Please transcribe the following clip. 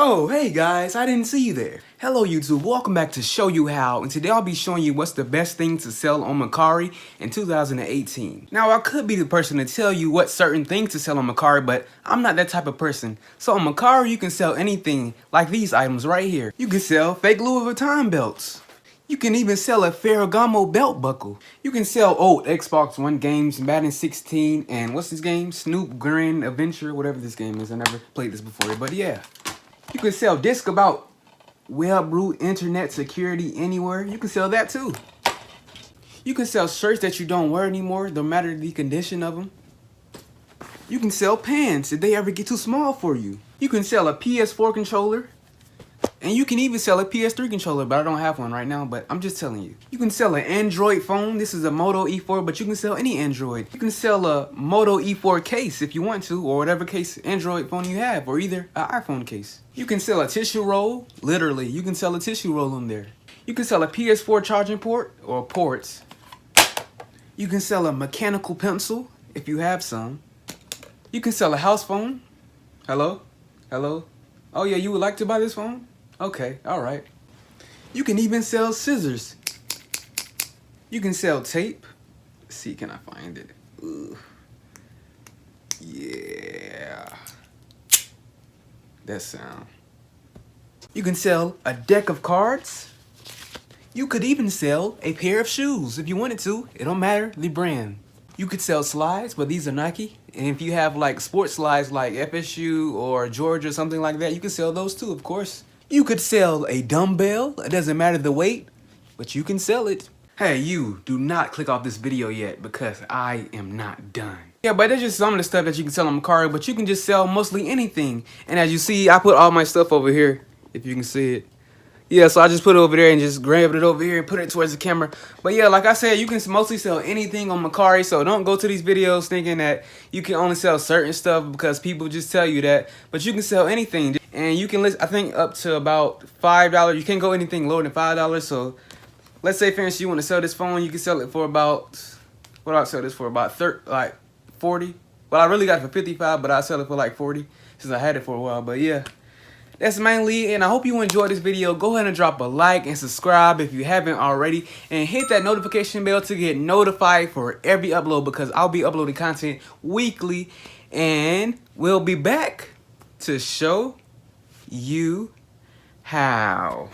Oh, hey guys, I didn't see you there. Hello YouTube, welcome back to Show You How, and today I'll be showing you what's the best thing to sell on Mercari in 2018. Now, I could be the person to tell you what certain things to sell on Mercari, but I'm not that type of person. So on Mercari, you can sell anything like these items right here. You can sell fake Louis Vuitton belts. You can even sell a Ferragamo belt buckle. You can sell old Xbox One games, Madden 16, and what's this game? Snoop Grand Adventure, whatever this game is. I never played this before, but yeah. You can sell disc about web root internet security anywhere. You can sell that too. You can sell shirts that you don't wear anymore, no matter the condition of them. You can sell pants if they ever get too small for you. You can sell a PS4 controller. And you can even sell a PS3 controller, but I don't have one right now, but I'm just telling you. You can sell an Android phone. This is a Moto E4, but you can sell any Android. You can sell a Moto E4 case if you want to, or whatever case Android phone you have, or either an iPhone case. You can sell a tissue roll. Literally, you can sell a tissue roll on there. You can sell a PS4 charging port, or ports. You can sell a mechanical pencil if you have some. You can sell a house phone. Hello? Hello? Oh yeah, you would like to buy this phone? Okay, alright. You can even sell scissors. You can sell tape. Let's see, can I find it? Ooh. Yeah. That sound. You can sell a deck of cards. You could even sell a pair of shoes if you wanted to. It don't matter the brand. You could sell slides, but these are Nike. And if you have like sports slides like FSU or Georgia or something like that, you can sell those too, of course. You could sell a dumbbell. It doesn't matter the weight, but you can sell it. Hey, you, do not click off this video yet because I am not done. Yeah, but that's just some of the stuff that you can sell on Mercari, but you can just sell mostly anything. And as you see, I put all my stuff over here, if you can see it. Yeah, so I just put it over there and just grabbed it over here and put it towards the camera. But yeah, like I said, you can mostly sell anything on Mercari, so don't go to these videos thinking that you can only sell certain stuff because people just tell you that. But you can sell anything. And you can list, I think, up to about $5. You can't go anything lower than $5. So let's say, for instance, you want to sell this phone, you can sell it for about, what do I sell this for? About 40. Well, I really got it for 55, but I sell it for like 40 since I had it for a while. But yeah, that's mainly it. And I hope you enjoyed this video. Go ahead and drop a like and subscribe if you haven't already. And hit that notification bell to get notified for every upload because I'll be uploading content weekly. And we'll be back to show you how.